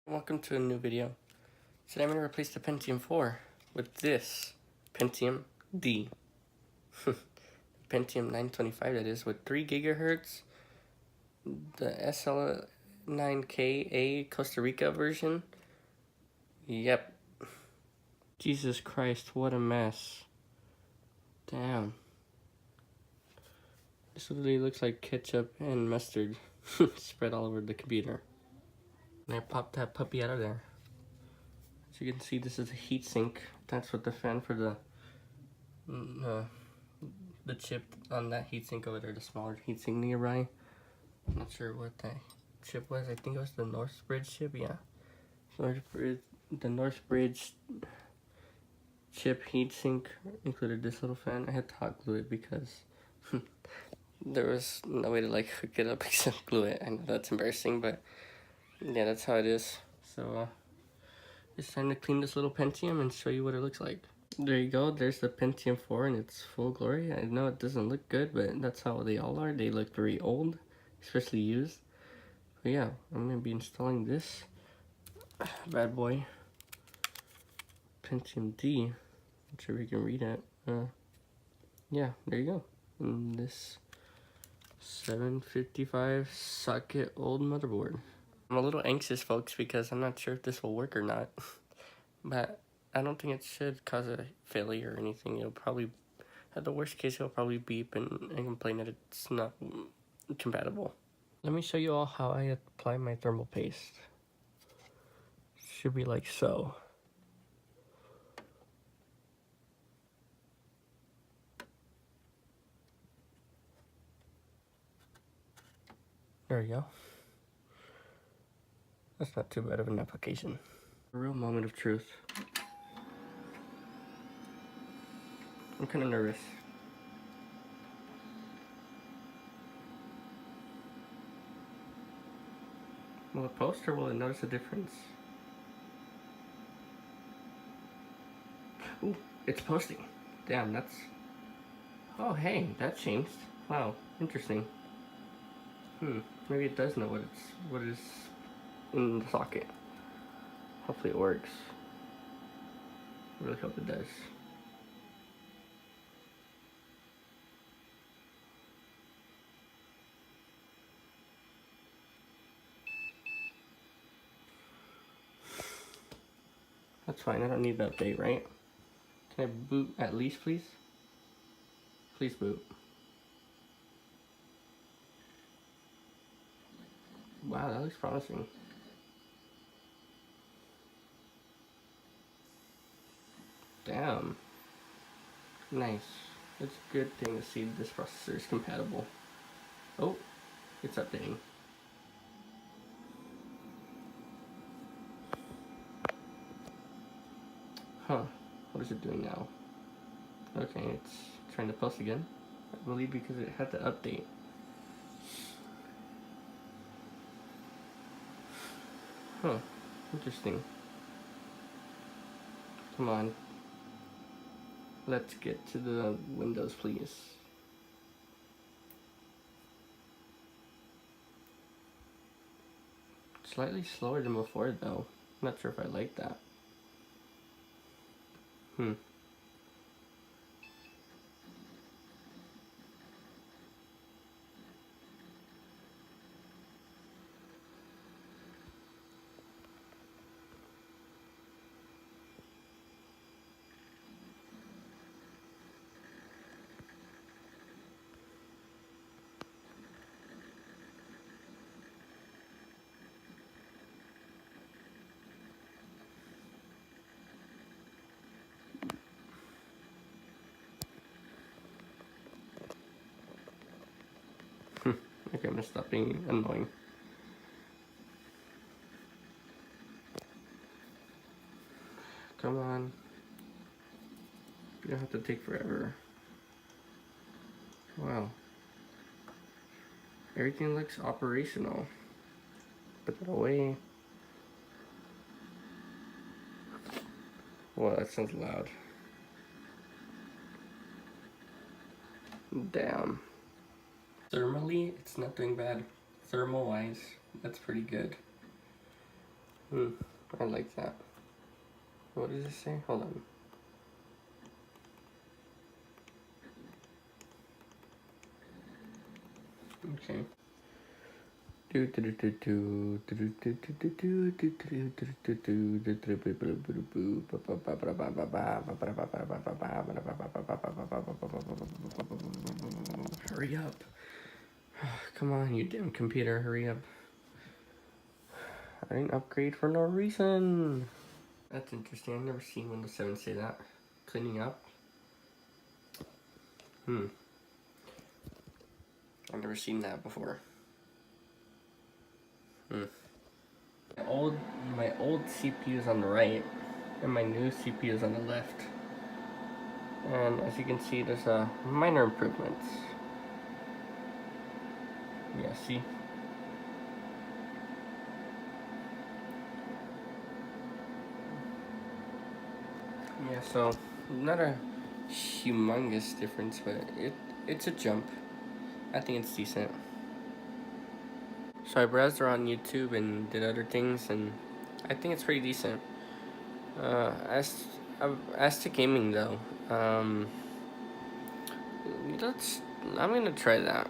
Welcome to a new video. Today I'm going to replace the Pentium 4 with this Pentium D. Pentium 925 that is, with 3 gigahertz. The SL9KA Costa Rica version. Yep. Jesus Christ, what a mess. Damn. This literally looks like ketchup and mustard spread all over the computer. And I popped that puppy out of there. As you can see, this is a heat sink. That's what the fan for the chip on that heat sink over there, the smaller heat sink nearby. I'm not sure what that chip was. I think it was the Northbridge chip, yeah. The Northbridge chip heat sink included this little fan. I had to hot glue it because there was no way to like hook it up except glue it. I know that's embarrassing, but yeah, that's how it is. So it's time to clean this little Pentium and show you what it looks like. There you go, there's the Pentium 4 in its full glory. I know it doesn't look good, but that's how they all are. They look very old, especially used. But yeah, I'm going to be installing this bad boy, Pentium D. Not sure if you can read it. Yeah, there you go. And this 755 socket old motherboard. I'm a little anxious, folks, because I'm not sure if this will work or not. But I don't think it should cause a failure or anything. It'll probably, at the worst case, it'll probably beep and complain that it's not compatible. Let me show you all how I apply my thermal paste. Should be like so. There we go. That's not too bad of an application. A real moment of truth. I'm kind of nervous. Will it post or will it notice a difference? Ooh, it's posting. Damn, that's... Oh, hey, that changed. Wow, interesting. Maybe it does know what is in the socket. Hopefully it works. I really hope it does. That's fine, I don't need the update, right? Can I boot at least, please? Please boot. Wow, that looks promising. Damn. Nice. It's a good thing to see this processor is compatible. Oh, it's updating. Huh. What is it doing now? Okay, it's trying to post again. I believe because it had to update. Huh. Interesting. Come on. Let's get to the windows, please. Slightly slower than before, though. I'm not sure if I like that. Okay, I'm gonna stop being annoying. Come on. You don't have to take forever. Wow. Everything looks operational. Put that away. Wow, that sounds loud. Damn. Thermally, it's not doing bad. Thermal-wise, that's pretty good. I like that. What does it say? Hold on. Okay. Hurry up. Come on, you damn computer, hurry up. I didn't upgrade for no reason. That's interesting. I've never seen Windows 7 say that. Cleaning up. I've never seen that before. My old CPU is on the right, and my new CPU is on the left. And as you can see, there's minor improvements. Yeah, see? Yeah, so not a humongous difference, but it's a jump. I think it's decent. So I browsed around YouTube and did other things, and I think it's pretty decent. As to gaming though, I'm gonna try that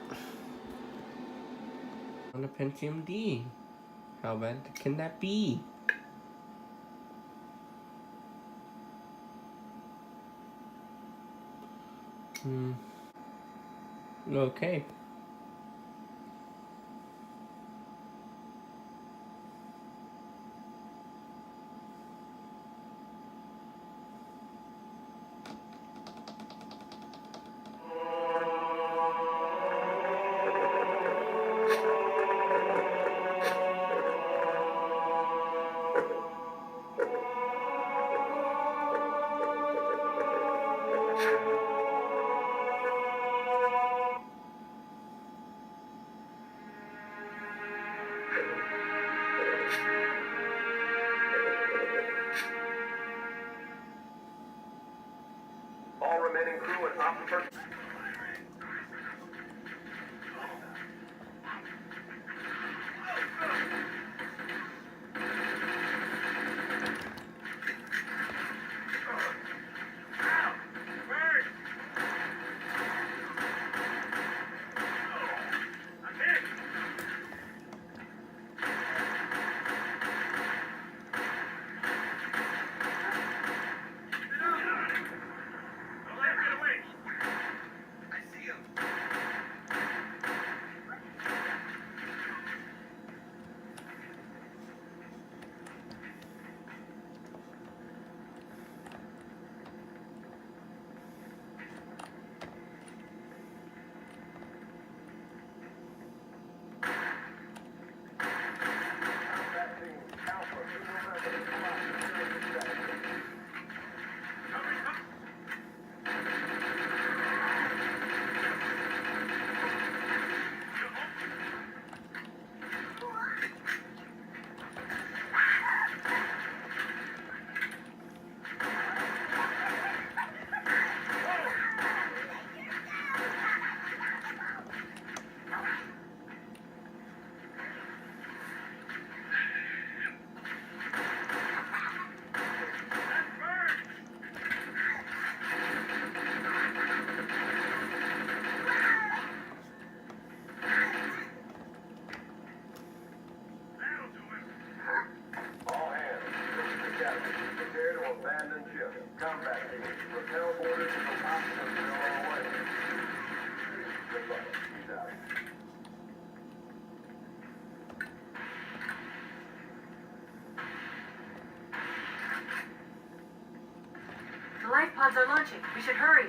on a Pentium D. How bad can that be? Okay. All remaining crew and officers. The life pods are launching. We should hurry.